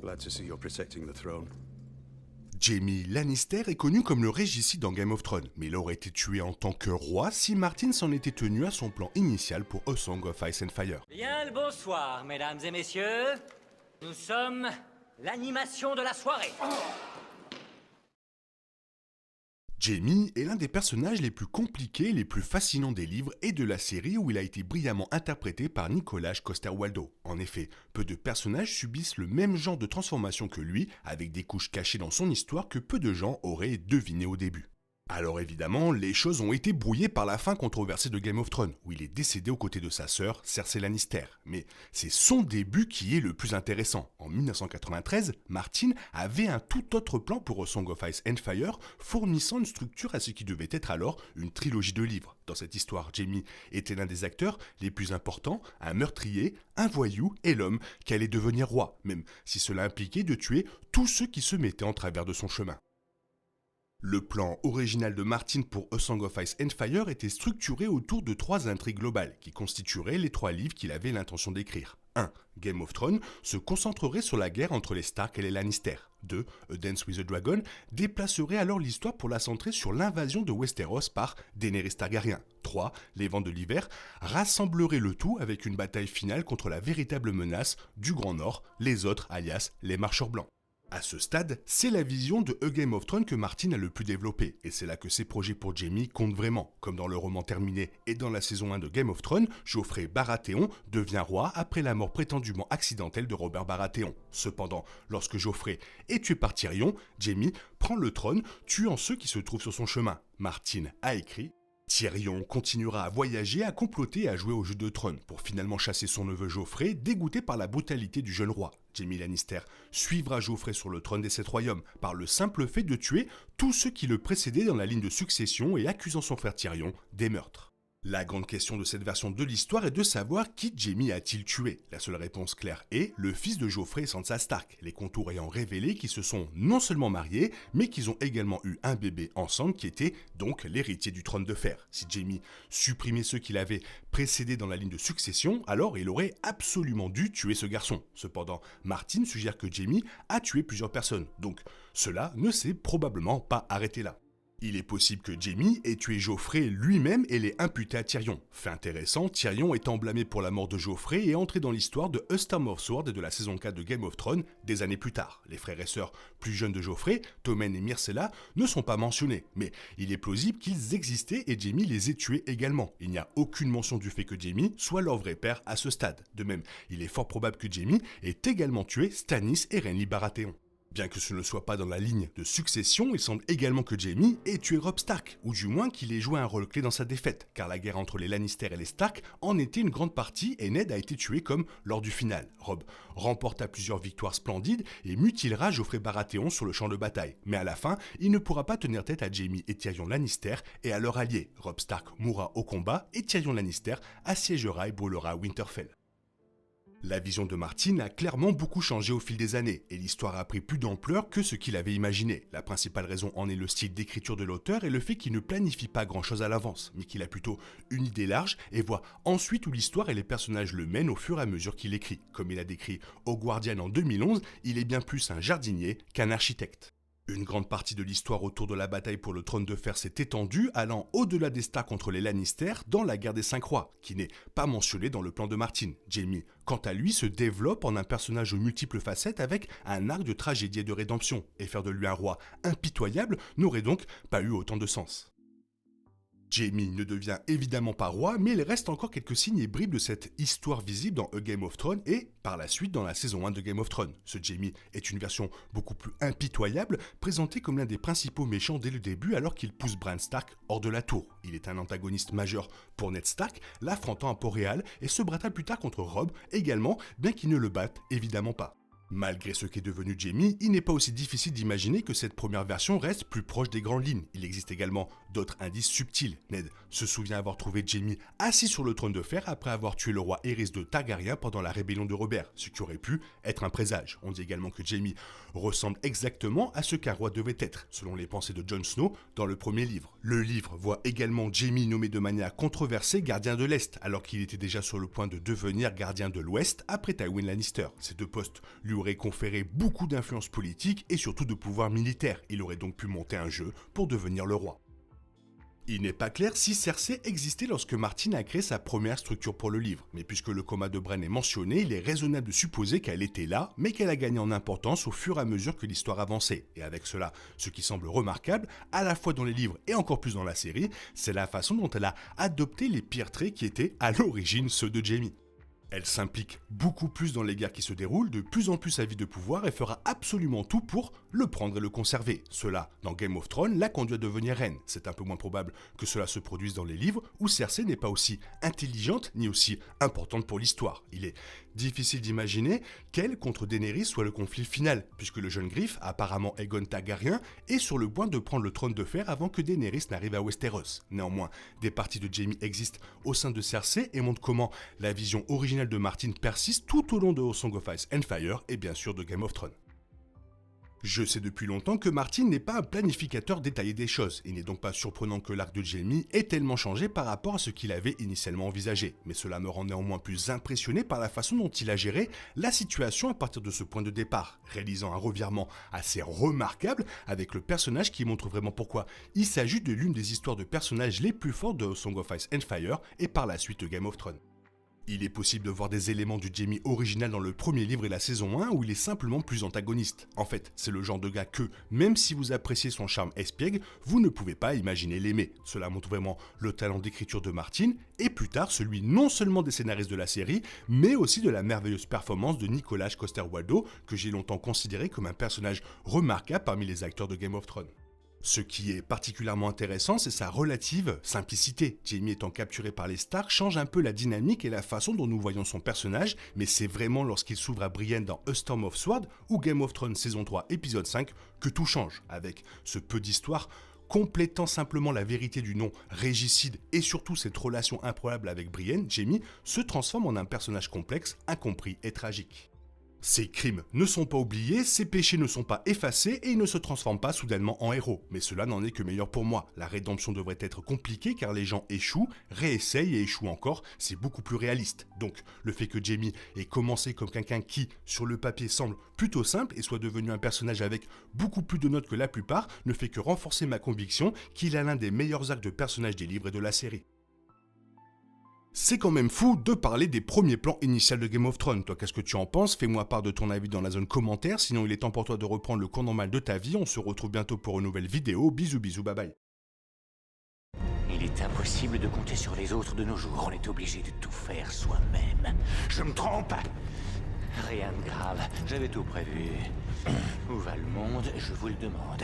Glad to see you're protecting the throne. Jaime Lannister est connu comme le régicide dans Game of Thrones, mais il aurait été tué en tant que roi si Martin s'en était tenu à son plan initial pour A Song of Ice and Fire. Bien le bonsoir, mesdames et messieurs. Nous sommes l'animation de la soirée. Jaime est l'un des personnages les plus compliqués et les plus fascinants des livres et de la série où il a été brillamment interprété par Nicolas Coster-Waldau. En effet, peu de personnages subissent le même genre de transformation que lui, avec des couches cachées dans son histoire que peu de gens auraient deviné au début. Alors évidemment, les choses ont été brouillées par la fin controversée de Game of Thrones, où il est décédé aux côtés de sa sœur, Cersei Lannister. Mais c'est son début qui est le plus intéressant. En 1993, Martin avait un tout autre plan pour A Song of Ice and Fire, fournissant une structure à ce qui devait être alors une trilogie de livres. Dans cette histoire, Jaime était l'un des acteurs les plus importants, un meurtrier, un voyou et l'homme qui allait devenir roi, même si cela impliquait de tuer tous ceux qui se mettaient en travers de son chemin. Le plan original de Martin pour A Song of Ice and Fire était structuré autour de 3 intrigues globales qui constitueraient les 3 livres qu'il avait l'intention d'écrire. 1. Game of Thrones se concentrerait sur la guerre entre les Stark et les Lannister. 2. A Dance with the Dragon déplacerait alors l'histoire pour la centrer sur l'invasion de Westeros par Daenerys Targaryen. 3. Les Vents de l'Hiver rassemblerait le tout avec une bataille finale contre la véritable menace du Grand Nord, les autres alias les Marcheurs Blancs. À ce stade, c'est la vision de A Game of Thrones que Martin a le plus développée, et c'est là que ses projets pour Jaime comptent vraiment. Comme dans le roman terminé et dans la saison 1 de Game of Thrones, Joffrey Baratheon devient roi après la mort prétendument accidentelle de Robert Baratheon. Cependant, lorsque Joffrey est tué par Tyrion, Jaime prend le trône, tuant ceux qui se trouvent sur son chemin. Martin a écrit: Tyrion continuera à voyager, à comploter et à jouer au jeu de trône pour finalement chasser son neveu Joffrey, dégoûté par la brutalité du jeune roi. Jaime Lannister suivra Joffrey sur le trône des 7 royaumes par le simple fait de tuer tous ceux qui le précédaient dans la ligne de succession et accusant son frère Tyrion des meurtres. La grande question de cette version de l'histoire est de savoir qui Jaime a-t-il tué. La seule réponse claire est le fils de Joffrey et Sansa Stark, les contours ayant révélé qu'ils se sont non seulement mariés, mais qu'ils ont également eu un bébé ensemble qui était donc l'héritier du trône de fer. Si Jaime supprimait ceux qu'il avait précédés dans la ligne de succession, alors il aurait absolument dû tuer ce garçon. Cependant, Martin suggère que Jaime a tué plusieurs personnes, donc cela ne s'est probablement pas arrêté là. Il est possible que Jaime ait tué Joffrey lui-même et l'ait imputé à Tyrion. Fait intéressant, Tyrion étant blâmé pour la mort de Joffrey et entré dans l'histoire de A Storm of Sword et de la saison 4 de Game of Thrones des années plus tard. Les frères et sœurs plus jeunes de Joffrey, Tommen et Myrcella, ne sont pas mentionnés, mais il est plausible qu'ils existaient et Jaime les ait tués également. Il n'y a aucune mention du fait que Jaime soit leur vrai père à ce stade. De même, il est fort probable que Jaime ait également tué Stannis et Renly Baratheon. Bien que ce ne soit pas dans la ligne de succession, il semble également que Jaime ait tué Robb Stark, ou du moins qu'il ait joué un rôle clé dans sa défaite, car la guerre entre les Lannister et les Stark en était une grande partie et Ned a été tué comme lors du final. Robb remporta plusieurs victoires splendides et mutilera Joffrey Baratheon sur le champ de bataille, mais à la fin, il ne pourra pas tenir tête à Jaime et Tyrion Lannister et à leur allié. Robb Stark mourra au combat et Tyrion Lannister assiégera et brûlera Winterfell. La vision de Martin a clairement beaucoup changé au fil des années, et l'histoire a pris plus d'ampleur que ce qu'il avait imaginé. La principale raison en est le style d'écriture de l'auteur et le fait qu'il ne planifie pas grand chose à l'avance, mais qu'il a plutôt une idée large et voit ensuite où l'histoire et les personnages le mènent au fur et à mesure qu'il écrit. Comme il a décrit au Guardian en 2011, il est bien plus un jardinier qu'un architecte. Une grande partie de l'histoire autour de la bataille pour le trône de fer s'est étendue, allant au-delà des Stark contre les Lannister dans la guerre des 5 rois, qui n'est pas mentionnée dans le plan de Martin. Jaime, quant à lui, se développe en un personnage aux multiples facettes avec un arc de tragédie et de rédemption, et faire de lui un roi impitoyable n'aurait donc pas eu autant de sens. Jaime ne devient évidemment pas roi, mais il reste encore quelques signes et bribes de cette histoire visible dans A Game of Thrones et, par la suite, dans la saison 1 de Game of Thrones. Ce Jaime est une version beaucoup plus impitoyable, présenté comme l'un des principaux méchants dès le début alors qu'il pousse Bran Stark hors de la tour. Il est un antagoniste majeur pour Ned Stark, l'affrontant à Port-Réal et se battra plus tard contre Robb également, bien qu'il ne le batte évidemment pas. Malgré ce qu'est devenu Jaime, il n'est pas aussi difficile d'imaginer que cette première version reste plus proche des grandes lignes. Il existe également d'autres indices subtils. Ned se souvient avoir trouvé Jaime assis sur le trône de fer après avoir tué le roi Aerys de Targaryen pendant la rébellion de Robert, ce qui aurait pu être un présage. On dit également que Jaime ressemble exactement à ce qu'un roi devait être, selon les pensées de Jon Snow dans le premier livre. Le livre voit également Jaime nommé de manière controversée gardien de l'Est, alors qu'il était déjà sur le point de devenir gardien de l'Ouest après Tywin Lannister. Ces deux postes lui aurait conféré beaucoup d'influence politique et surtout de pouvoir militaire. Il aurait donc pu monter un jeu pour devenir le roi. Il n'est pas clair si Cersei existait lorsque Martin a créé sa première structure pour le livre, mais puisque le coma de Bran est mentionné, il est raisonnable de supposer qu'elle était là, mais qu'elle a gagné en importance au fur et à mesure que l'histoire avançait. Et avec cela, ce qui semble remarquable, à la fois dans les livres et encore plus dans la série, c'est la façon dont elle a adopté les pires traits qui étaient à l'origine ceux de Jaime. Elle s'implique beaucoup plus dans les guerres qui se déroulent, de plus en plus à vie de pouvoir et fera absolument tout pour le prendre et le conserver. Cela, dans Game of Thrones, l'a conduit à devenir reine. C'est un peu moins probable que cela se produise dans les livres où Cersei n'est pas aussi intelligente ni aussi importante pour l'histoire. Il est difficile d'imaginer qu'elle contre Daenerys soit le conflit final, puisque le jeune Griff, apparemment Aegon Targaryen, est sur le point de prendre le trône de fer avant que Daenerys n'arrive à Westeros. Néanmoins, des parties de Jaime existent au sein de Cersei et montrent comment la vision originale de Martin persiste tout au long de A Song of Ice and Fire et bien sûr de Game of Thrones. Je sais depuis longtemps que Martin n'est pas un planificateur détaillé des choses, il n'est donc pas surprenant que l'arc de Jaime ait tellement changé par rapport à ce qu'il avait initialement envisagé, mais cela me rend néanmoins plus impressionné par la façon dont il a géré la situation à partir de ce point de départ, réalisant un revirement assez remarquable avec le personnage qui montre vraiment pourquoi il s'agit de l'une des histoires de personnages les plus fortes de A Song of Ice and Fire et par la suite de Game of Thrones. Il est possible de voir des éléments du Jaime original dans le premier livre et la saison 1 où il est simplement plus antagoniste. En fait, c'est le genre de gars que, même si vous appréciez son charme espiègle, vous ne pouvez pas imaginer l'aimer. Cela montre vraiment le talent d'écriture de Martin et plus tard celui non seulement des scénaristes de la série, mais aussi de la merveilleuse performance de Nicolas Coster-Waldau que j'ai longtemps considéré comme un personnage remarquable parmi les acteurs de Game of Thrones. Ce qui est particulièrement intéressant, c'est sa relative simplicité. Jaime étant capturé par les Stark change un peu la dynamique et la façon dont nous voyons son personnage, mais c'est vraiment lorsqu'il s'ouvre à Brienne dans A Storm of Sword ou Game of Thrones saison 3 épisode 5 que tout change, avec ce peu d'histoire complétant simplement la vérité du nom régicide et surtout cette relation improbable avec Brienne, Jaime se transforme en un personnage complexe, incompris et tragique. Ses crimes ne sont pas oubliés, ses péchés ne sont pas effacés et il ne se transforme pas soudainement en héros. Mais cela n'en est que meilleur pour moi. La rédemption devrait être compliquée car les gens échouent, réessayent et échouent encore, c'est beaucoup plus réaliste. Donc le fait que Jaime ait commencé comme quelqu'un qui, sur le papier, semble plutôt simple et soit devenu un personnage avec beaucoup plus de notes que la plupart, ne fait que renforcer ma conviction qu'il a l'un des meilleurs arcs de personnages des livres et de la série. C'est quand même fou de parler des premiers plans initiaux de Game of Thrones. Toi, qu'est-ce que tu en penses? Fais-moi part de ton avis dans la zone commentaire, sinon il est temps pour toi de reprendre le cours normal de ta vie. On se retrouve bientôt pour une nouvelle vidéo. Bisous, bisous, bye bye. Il est impossible de compter sur les autres de nos jours. On est obligé de tout faire soi-même. Je me trompe? Rien de grave, j'avais tout prévu. Où va le monde, je vous le demande.